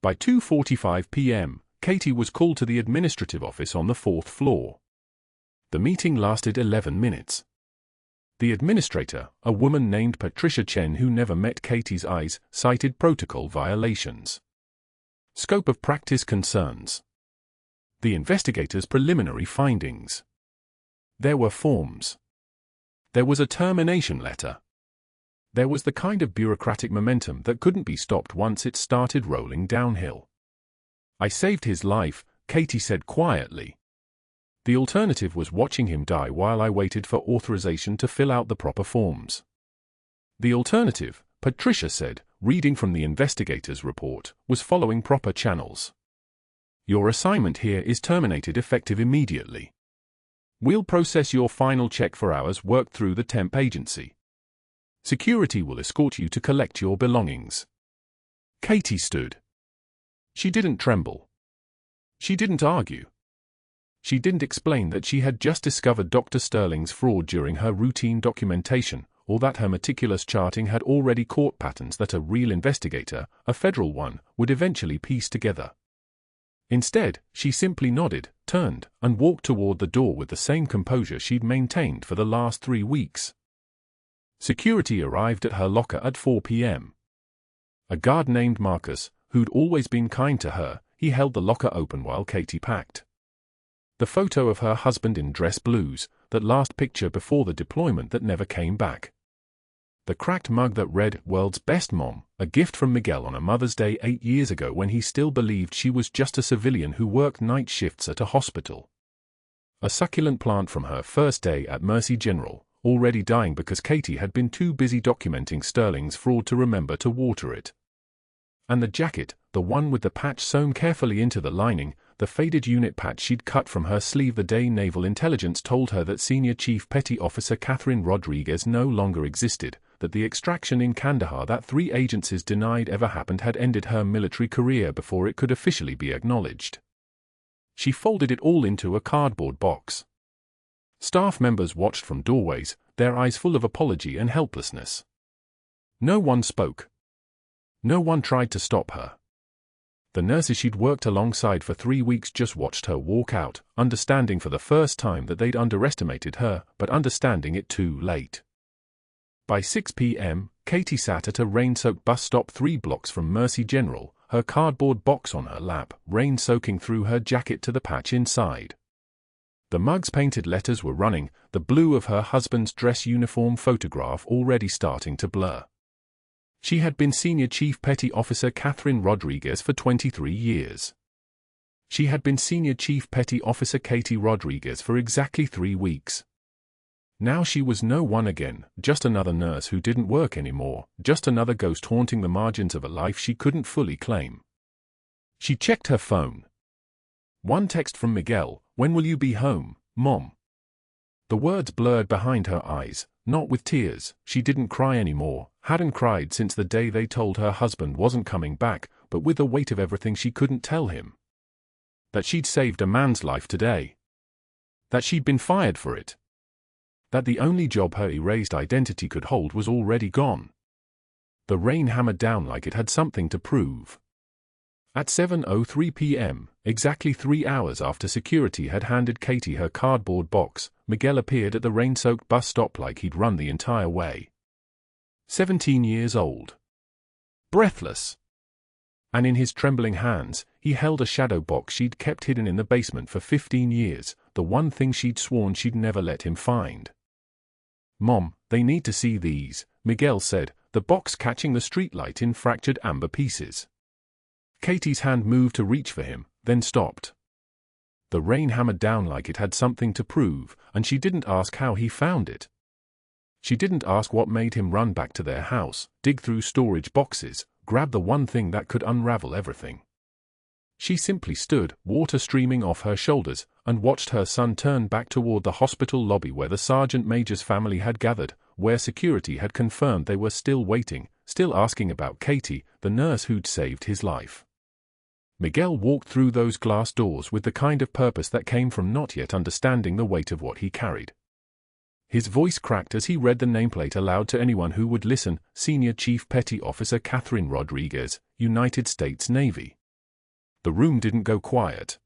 By 2:45 p.m., Katie was called to the administrative office on the 4th floor. The meeting lasted 11 minutes. The administrator, a woman named Patricia Chen who never met Katie's eyes, cited protocol violations. Scope of practice concerns. The investigator's preliminary findings. There were forms. There was a termination letter. There was the kind of bureaucratic momentum that couldn't be stopped once it started rolling downhill. I saved his life, Katie said quietly. The alternative was watching him die while I waited for authorization to fill out the proper forms. The alternative, Patricia said, reading from the investigator's report, was following proper channels. Your assignment here is terminated effective immediately. We'll process your final check for hours worked through the temp agency. Security will escort you to collect your belongings. Katie stood. She didn't tremble. She didn't argue. She didn't explain that she had just discovered Dr. Sterling's fraud during her routine documentation, or that her meticulous charting had already caught patterns that a real investigator, a federal one, would eventually piece together. Instead, she simply nodded, turned, and walked toward the door with the same composure she'd maintained for the last 3 weeks. Security arrived at her locker at 4 p.m. A guard named Marcus, who'd always been kind to her, he held the locker open while Katie packed. The photo of her husband in dress blues, that last picture before the deployment that never came back. The cracked mug that read, "World's Best Mom," a gift from Miguel on a Mother's Day 8 years ago when he still believed she was just a civilian who worked night shifts at a hospital. A succulent plant from her first day at Mercy General, already dying because Katie had been too busy documenting Sterling's fraud to remember to water it. And the jacket, the one with the patch sewn carefully into the lining, the faded unit patch she'd cut from her sleeve the day Naval Intelligence told her that Senior Chief Petty Officer Catherine Rodriguez no longer existed, that the extraction in Kandahar that 3 agencies denied ever happened had ended her military career before it could officially be acknowledged. She folded it all into a cardboard box. Staff members watched from doorways, their eyes full of apology and helplessness. No one spoke. No one tried to stop her. The nurses she'd worked alongside for 3 weeks just watched her walk out, understanding for the first time that they'd underestimated her, but understanding it too late. By 6 p.m., Katie sat at a rain-soaked bus stop 3 blocks from Mercy General, her cardboard box on her lap, rain soaking through her jacket to the patch inside. The mug's painted letters were running, the blue of her husband's dress uniform photograph already starting to blur. She had been Senior Chief Petty Officer Catherine Rodriguez for 23 years. She had been Senior Chief Petty Officer Katie Rodriguez for exactly 3 weeks. Now she was no one again, just another nurse who didn't work anymore, just another ghost haunting the margins of a life she couldn't fully claim. She checked her phone. One text from Miguel: "When will you be home, Mom?" The words blurred behind her eyes, not with tears. She didn't cry anymore, hadn't cried since the day they told her husband wasn't coming back, but with the weight of everything she couldn't tell him. That she'd saved a man's life today. That she'd been fired for it. That the only job her erased identity could hold was already gone. The rain hammered down like it had something to prove. At 7:03 p.m., exactly 3 hours after security had handed Katie her cardboard box, Miguel appeared at the rain-soaked bus stop like he'd run the entire way. 17 years old. Breathless. And in his trembling hands, he held a shadow box she'd kept hidden in the basement for 15 years, the one thing she'd sworn she'd never let him find. "Mom, they need to see these," Miguel said, the box catching the streetlight in fractured amber pieces. Katie's hand moved to reach for him, then stopped. The rain hammered down like it had something to prove, and she didn't ask how he found it. She didn't ask what made him run back to their house, dig through storage boxes, grab the one thing that could unravel everything. She simply stood, water streaming off her shoulders, and watched her son turn back toward the hospital lobby where the sergeant major's family had gathered, where security had confirmed they were still waiting, still asking about Katie, the nurse who'd saved his life. Miguel walked through those glass doors with the kind of purpose that came from not yet understanding the weight of what he carried. His voice cracked as he read the nameplate aloud to anyone who would listen: Senior Chief Petty Officer Catherine Rodriguez, United States Navy. The room didn't go quiet.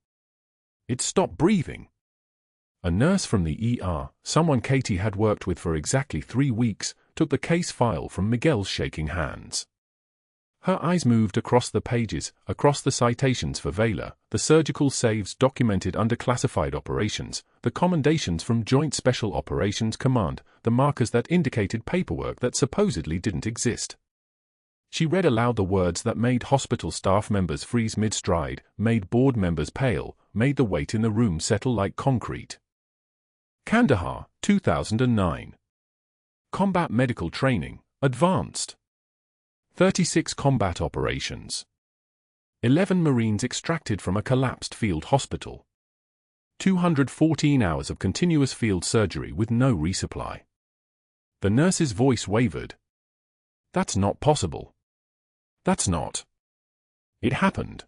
It stopped breathing. A nurse from the ER, someone Katie had worked with for exactly 3 weeks, took the case file from Miguel's shaking hands. Her eyes moved across the pages, across the citations for Vela, the surgical saves documented under classified operations, the commendations from Joint Special Operations Command, the markers that indicated paperwork that supposedly didn't exist. She read aloud the words that made hospital staff members freeze mid-stride, made board members pale, made the weight in the room settle like concrete. Kandahar, 2009. Combat Medical Training, Advanced. 36 combat operations. 11 Marines extracted from a collapsed field hospital. 214 hours of continuous field surgery with no resupply. The nurse's voice wavered. That's not possible. That's not. It happened.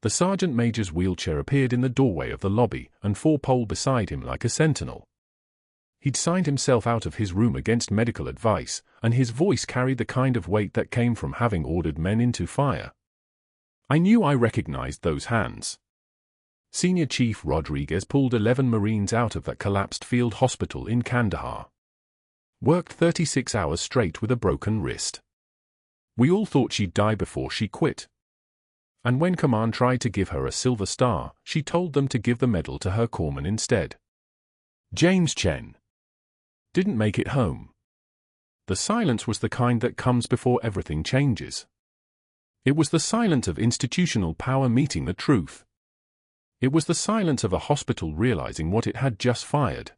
The sergeant major's wheelchair appeared in the doorway of the lobby, and four-pole beside him like a sentinel. He'd signed himself out of his room against medical advice, and his voice carried the kind of weight that came from having ordered men into fire. I knew I recognized those hands. Senior Chief Rodriguez pulled 11 Marines out of that collapsed field hospital in Kandahar. Worked 36 hours straight with a broken wrist. We all thought she'd die before she quit. And when command tried to give her a Silver Star, she told them to give the medal to her corpsman instead. James Chen didn't make it home. The silence was the kind that comes before everything changes. It was the silence of institutional power meeting the truth. It was the silence of a hospital realizing what it had just fired.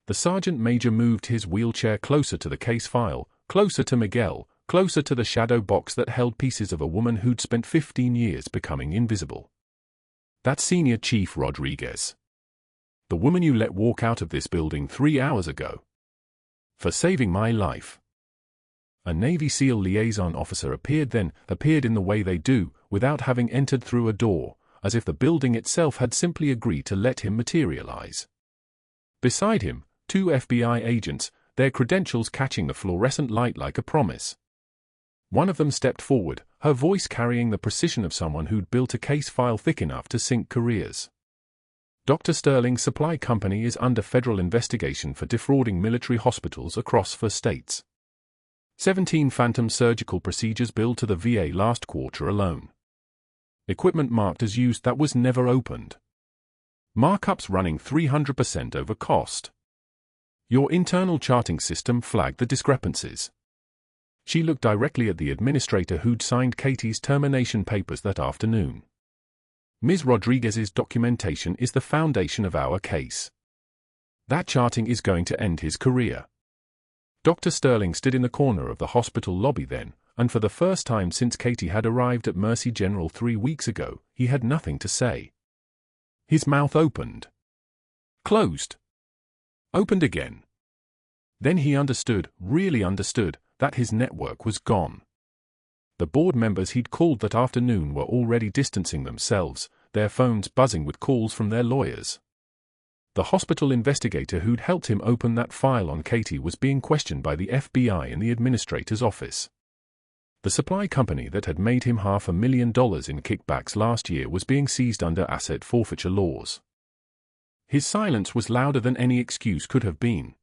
The sergeant major moved his wheelchair closer to the case file, closer to Miguel, closer to the shadow box that held pieces of a woman who'd spent 15 years becoming invisible. That's Senior Chief Rodriguez. The woman you let walk out of this building 3 hours ago. For saving my life. A Navy SEAL liaison officer appeared in the way they do, without having entered through a door, as if the building itself had simply agreed to let him materialize. Beside him, 2 FBI agents, their credentials catching the fluorescent light like a promise. One of them stepped forward, her voice carrying the precision of someone who'd built a case file thick enough to sink careers. Dr. Sterling's supply company is under federal investigation for defrauding military hospitals across 4 states. 17 phantom surgical procedures billed to the VA last quarter alone. Equipment marked as used that was never opened. Markups running 300% over cost. Your internal charting system flagged the discrepancies. She looked directly at the administrator who'd signed Katie's termination papers that afternoon. Ms. Rodriguez's documentation is the foundation of our case. That charting is going to end his career. Dr. Sterling stood in the corner of the hospital lobby then, and for the first time since Katie had arrived at Mercy General 3 weeks ago, he had nothing to say. His mouth opened. Closed. Opened again. Then he understood, really understood, that his network was gone. The board members he'd called that afternoon were already distancing themselves, their phones buzzing with calls from their lawyers. The hospital investigator who'd helped him open that file on Katie was being questioned by the FBI in the administrator's office. The supply company that had made him $500,000 in kickbacks last year was being seized under asset forfeiture laws. His silence was louder than any excuse could have been.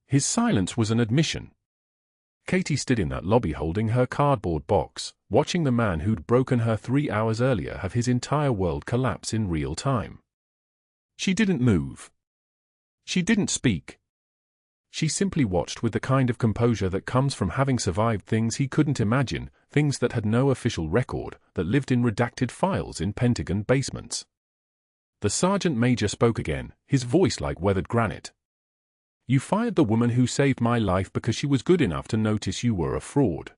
His silence was an admission. Katie stood in that lobby holding her cardboard box, watching the man who'd broken her 3 hours earlier have his entire world collapse in real time. She didn't move. She didn't speak. She simply watched with the kind of composure that comes from having survived things he couldn't imagine, things that had no official record, that lived in redacted files in Pentagon basements. The sergeant major spoke again, his voice like weathered granite. "You fired the woman who saved my life because she was good enough to notice you were a fraud."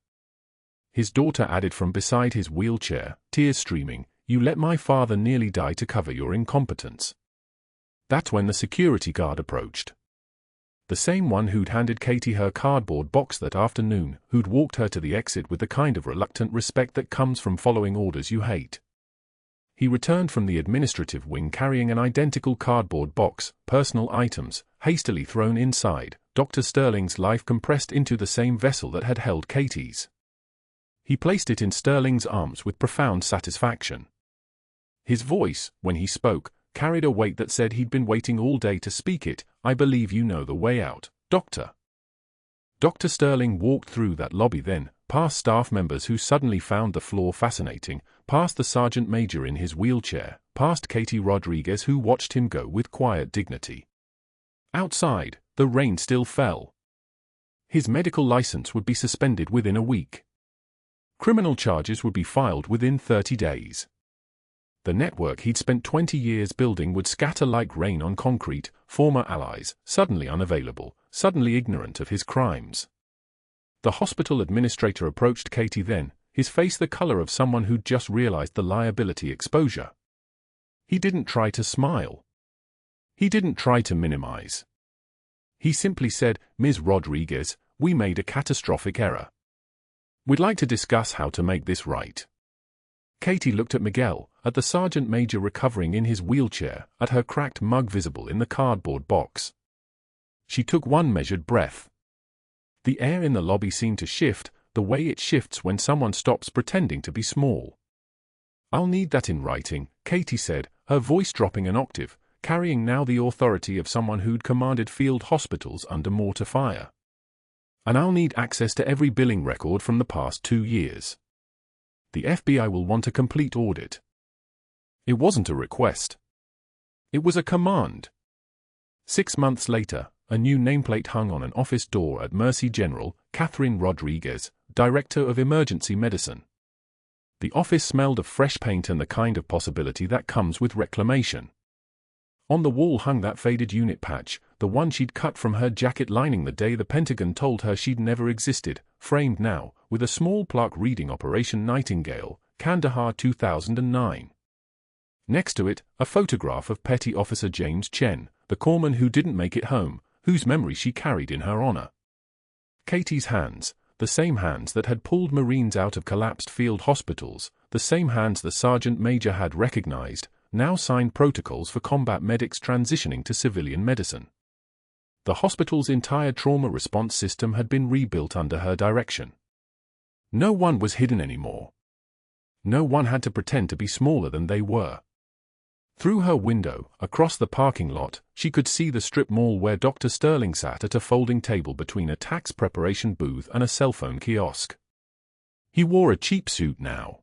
His daughter added from beside his wheelchair, tears streaming, "You let my father nearly die to cover your incompetence." That's when the security guard approached. The same one who'd handed Katie her cardboard box that afternoon, who'd walked her to the exit with the kind of reluctant respect that comes from following orders you hate. He returned from the administrative wing carrying an identical cardboard box, personal items, hastily thrown inside, Dr. Sterling's life compressed into the same vessel that had held Katie's. He placed it in Sterling's arms with profound satisfaction. His voice, when he spoke, carried a weight that said he'd been waiting all day to speak it. "I believe you know the way out, Doctor." Dr. Sterling walked through that lobby then, past staff members who suddenly found the floor fascinating, past the sergeant major in his wheelchair, past Katie Rodriguez who watched him go with quiet dignity. Outside, the rain still fell. His medical license would be suspended within a week. Criminal charges would be filed within 30 days. The network he'd spent 20 years building would scatter like rain on concrete, former allies, suddenly unavailable, suddenly ignorant of his crimes. The hospital administrator approached Katie then, his face the color of someone who'd just realized the liability exposure. He didn't try to smile. He didn't try to minimize. He simply said, "Ms. Rodriguez, we made a catastrophic error. We'd like to discuss how to make this right." Katie looked at Miguel, at the sergeant major recovering in his wheelchair, at her cracked mug visible in the cardboard box. She took one measured breath. The air in the lobby seemed to shift, the way it shifts when someone stops pretending to be small. "I'll need that in writing," Katie said, her voice dropping an octave, carrying now the authority of someone who'd commanded field hospitals under mortar fire. "And I'll need access to every billing record from the past 2 years. The FBI will want a complete audit." It wasn't a request. It was a command. 6 months later, a new nameplate hung on an office door at Mercy General, Catherine Rodriguez, Director of Emergency Medicine. The office smelled of fresh paint and the kind of possibility that comes with reclamation. On the wall hung that faded unit patch, the one she'd cut from her jacket lining the day the Pentagon told her she'd never existed, framed now, with a small plaque reading Operation Nightingale, Kandahar 2009. Next to it, a photograph of Petty Officer James Chen, the corpsman who didn't make it home, whose memory she carried in her honor. Katie's hands, the same hands that had pulled Marines out of collapsed field hospitals, the same hands the sergeant major had recognized, now signed protocols for combat medics transitioning to civilian medicine. The hospital's entire trauma response system had been rebuilt under her direction. No one was hidden anymore. No one had to pretend to be smaller than they were. Through her window, across the parking lot, she could see the strip mall where Dr. Sterling sat at a folding table between a tax preparation booth and a cell phone kiosk. He wore a cheap suit now.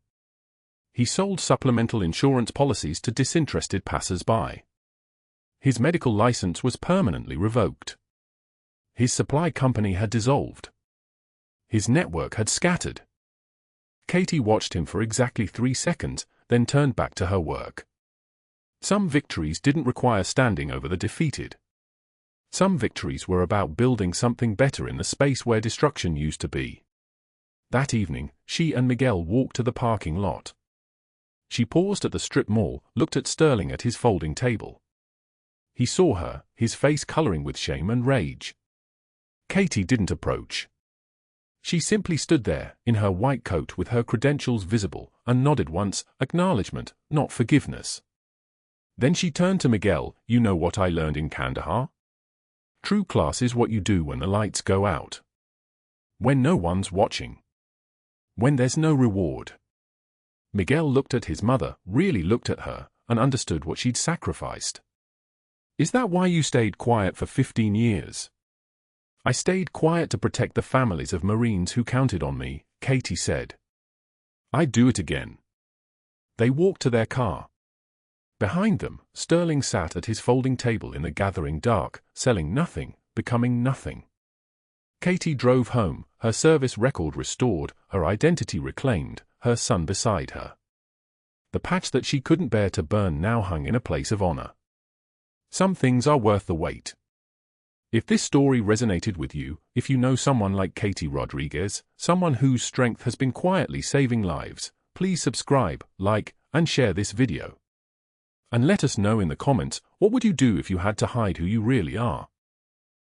He sold supplemental insurance policies to disinterested passers-by. His medical license was permanently revoked. His supply company had dissolved. His network had scattered. Katie watched him for exactly 3 seconds, then turned back to her work. Some victories didn't require standing over the defeated. Some victories were about building something better in the space where destruction used to be. That evening, she and Miguel walked to the parking lot. She paused at the strip mall, looked at Sterling at his folding table. He saw her, his face coloring with shame and rage. Katie didn't approach. She simply stood there, in her white coat with her credentials visible, and nodded once, acknowledgement, not forgiveness. Then she turned to Miguel. You know what I learned in Kandahar? True class is what you do when the lights go out. When no one's watching. When there's no reward. Miguel looked at his mother, really looked at her, and understood what she'd sacrificed. Is that why you stayed quiet for 15 years? I stayed quiet to protect the families of Marines who counted on me, Katie said. I'd do it again. They walked to their car. Behind them, Sterling sat at his folding table in the gathering dark, selling nothing, becoming nothing. Katie drove home, her service record restored, her identity reclaimed, her son beside her. The patch that she couldn't bear to burn now hung in a place of honor. Some things are worth the wait. If this story resonated with you, if you know someone like Katie Rodriguez, someone whose strength has been quietly saving lives, please subscribe, like, and share this video. And let us know in the comments, what would you do if you had to hide who you really are?